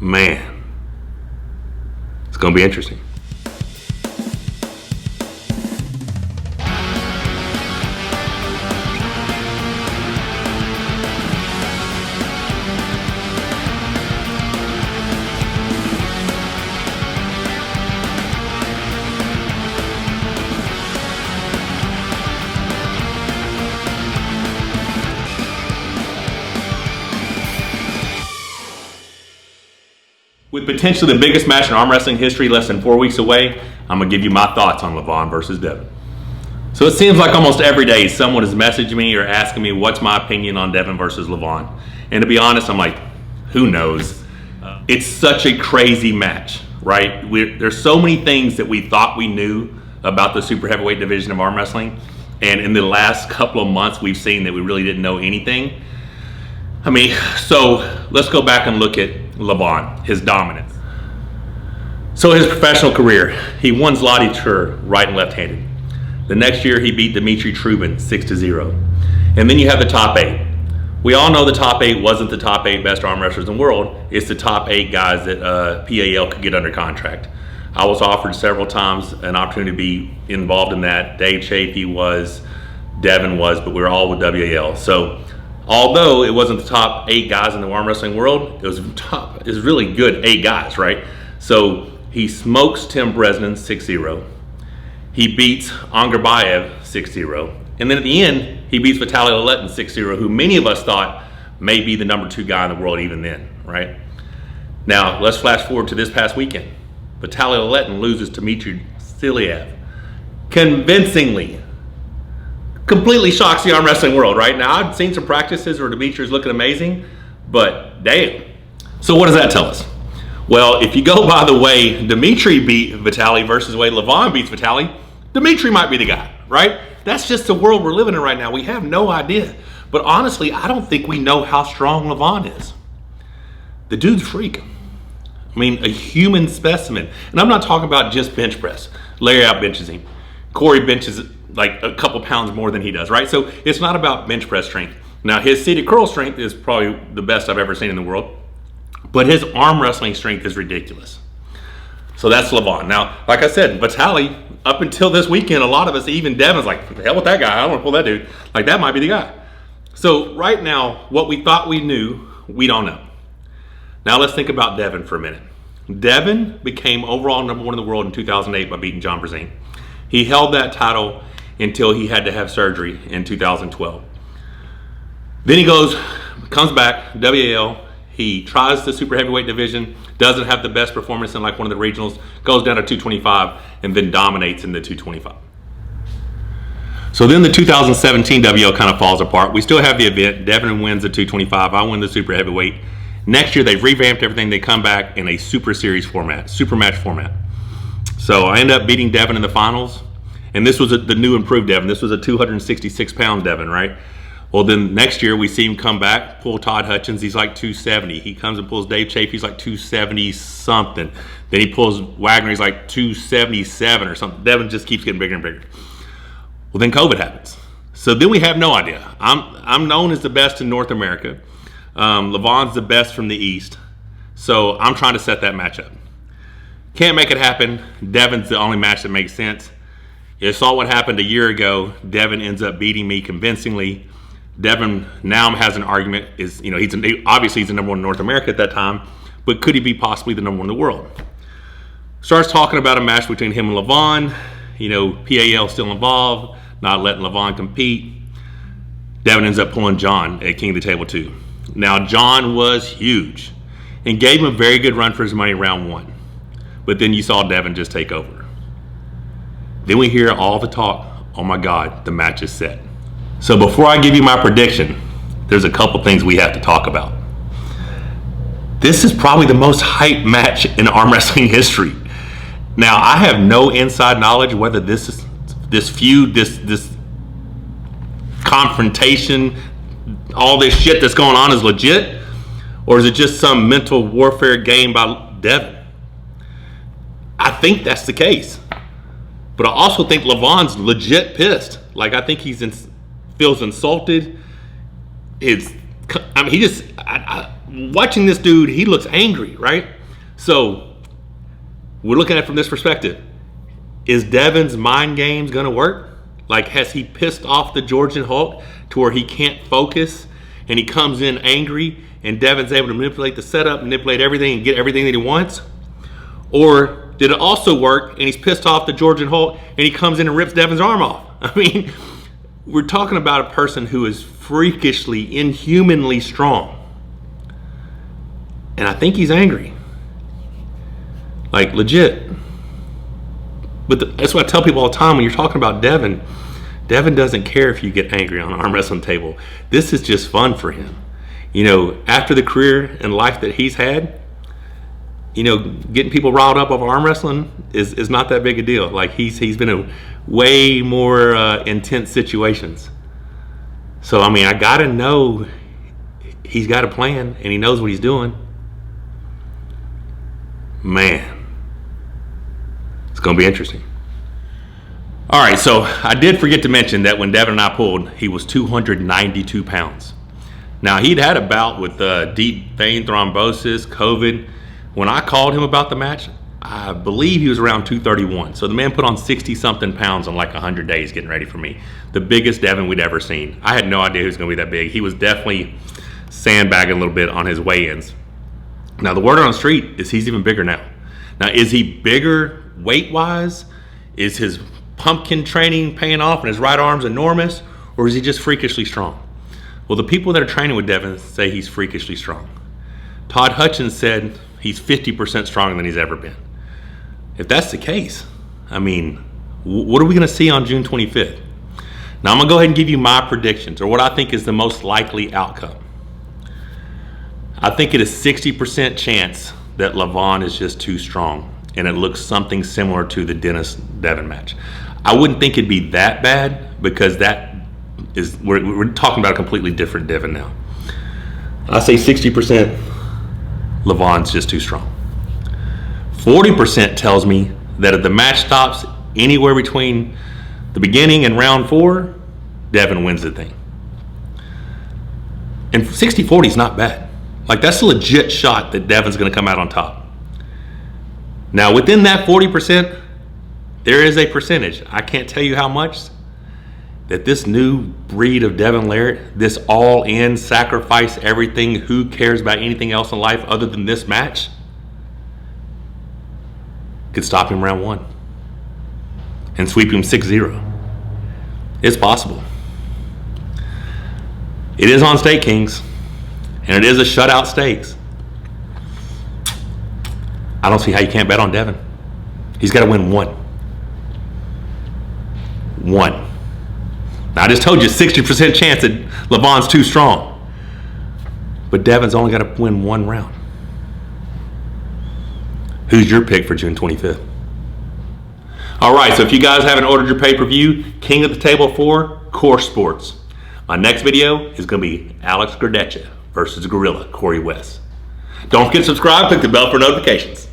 Man, it's going to be interesting. With potentially the biggest match in arm wrestling history less than 4 weeks away, I'm going to give you my thoughts on Levan versus Devon. So it seems like almost every day someone is messaging me or asking me what's my opinion on Devon versus Levan. And to be honest, I'm like, who knows? It's such a crazy match, right? There's so many things that we thought we knew about the super heavyweight division of arm wrestling. And in the last couple of months, we've seen that we really didn't know anything. I mean, so let's go back and look at Levan, his dominance. So his professional career, he won Zloty Tur right and left-handed. The next year he beat Dmitry Trubin 6-0. And then you have the top 8. We all know the top 8 wasn't the top 8 best arm wrestlers in the world. It's the top 8 guys that PAL could get under contract. I was offered several times an opportunity to be involved in that. Dave Chafee was, Devon was, but we were all with WAL. So although it wasn't the top 8 guys in the arm wrestling world, it was really good 8 guys, right? So he smokes Tim Bresnan 6-0. He beats Angarbayev 6-0. And then at the end, he beats Vitaly Levan 6-0, who many of us thought may be the number 2 guy in the world even then, right? Now, let's flash forward to this past weekend. Vitaly Levan loses to Dmitry Siliev convincingly. Completely shocks the arm wrestling world right now. I've seen some practices where Dimitri's looking amazing, but damn. So what does that tell us? Well, if you go by the way Dmitry beat Vitaly versus the way Levan beats Vitaly, Dmitry might be the guy, right? That's just the world we're living in right now. We have no idea. But honestly, I don't think we know how strong Levan is. The dude's a freak. I mean, a human specimen. And I'm not talking about just bench press. Larry out benches him. Corey benches like a couple pounds more than he does, right? So it's not about bench press strength. Now, his seated curl strength is probably the best I've ever seen in the world, but his arm wrestling strength is ridiculous. So that's Levan. Now, like I said, Vitaly, up until this weekend, a lot of us, even Devon's like, the hell with that guy. I don't want to pull that dude. Like, that might be the guy. So right now, what we thought we knew, we don't know. Now let's think about Devon for a minute. Devon became overall number 1 in the world in 2008 by beating John Brazine. He held that title until he had to have surgery in 2012. Then he comes back, WAL, he tries the super heavyweight division, doesn't have the best performance in like one of the regionals, goes down to 225, and then dominates in the 225. So then the 2017 WL kind of falls apart. We still have the event. Devon wins the 225, I win the super heavyweight. Next year they've revamped everything. They come back in a super series format, super match format. So I end up beating Devon in the finals. And this was the new improved Devon. This was a 266-pound Devon, right? Well, then next year we see him come back, pull Todd Hutchins. He's like 270. He comes and pulls Dave Chafee. He's like 270-something. Then he pulls Wagner. He's like 277 or something. Devon just keeps getting bigger and bigger. Well, then COVID happens. So then we have no idea. I'm known as the best in North America. Levan's the best from the East. So I'm trying to set that matchup. Can't make it happen. Devon's the only match that makes sense. You saw what happened a year ago. Devon ends up beating me convincingly. Devon now has an argument. Obviously he's the number 1 in North America at that time, but could he be possibly the number 1 in the world? Starts talking about a match between him and Levan. PAL still involved, not letting Levan compete. Devon ends up pulling John at King of the Table 2. Now, John was huge and gave him a very good run for his money round 1. But then you saw Devon just take over. Then we hear all the talk, oh my God, the match is set. So before I give you my prediction, there's a couple things we have to talk about. This is probably the most hyped match in arm wrestling history. Now, I have no inside knowledge whether this feud, this confrontation, all this shit that's going on is legit, or is it just some mental warfare game by Devon? I think that's the case. But I also think Levan's legit pissed. Like, I think feels insulted. watching this dude, he looks angry, right? So we're looking at it from this perspective. Is Devon's mind games gonna work? Like, has he pissed off the Georgian Hulk to where he can't focus and he comes in angry and Devon's able to manipulate the setup, manipulate everything and get everything that he wants? Or did it also work and he's pissed off the Georgian Hulk and he comes in and rips Devon's arm off? I mean, we're talking about a person who is freakishly, inhumanly strong. And I think he's angry. Like, legit. But that's what I tell people all the time when you're talking about Devon. Devon doesn't care if you get angry on an arm wrestling table. This is just fun for him. You know, after the career and life that he's had, you know, getting people riled up over arm wrestling is not that big a deal. Like, he's been in way more intense situations. So, I mean, I gotta know he's got a plan and he knows what he's doing. Man, it's gonna be interesting. All right, so I did forget to mention that when Devon and I pulled, he was 292 pounds. Now, he'd had a bout with deep vein thrombosis, COVID. When I called him about the match, I believe he was around 231. So the man put on 60-something pounds in like 100 days getting ready for me. The biggest Devon we'd ever seen. I had no idea he was going to be that big. He was definitely sandbagging a little bit on his weigh-ins. Now, the word on the street is he's even bigger now. Now, is he bigger weight-wise? Is his pumpkin training paying off and his right arm's enormous? Or is he just freakishly strong? Well, the people that are training with Devon say he's freakishly strong. Todd Hutchins said he's 50% stronger than he's ever been. If that's the case, I mean, what are we going to see on June 25th? Now, I'm going to go ahead and give you my predictions, or what I think is the most likely outcome. I think it is 60% chance that Levan is just too strong, and it looks something similar to the Dennis-Devon match. I wouldn't think it'd be that bad, because that is, we're talking about a completely different Devon now. I say 60%. Levan's just too strong. 40% tells me that if the match stops anywhere between the beginning and round 4, Devon wins the thing. And 60-40 is not bad. Like, that's a legit shot that Devon's going to come out on top. Now, within that 40%, there is a percentage, I can't tell you how much, that this new breed of Devon Larratt, this all-in, sacrifice everything, who cares about anything else in life other than this match, could stop him round 1 and sweep him 6-0. It's possible. It is on stake, Kings, and it is a shutout stakes. I don't see how you can't bet on Devon. He's got to win 1. 1. Now, I just told you 60% chance that Levan's too strong. But Devon's only got to win 1 round. Who's your pick for June 25th? All right, so if you guys haven't ordered your pay-per-view, King of the Table 4, Core Sports. My next video is going to be Alex Gradeccia versus Gorilla Corey West. Don't forget to subscribe, click the bell for notifications.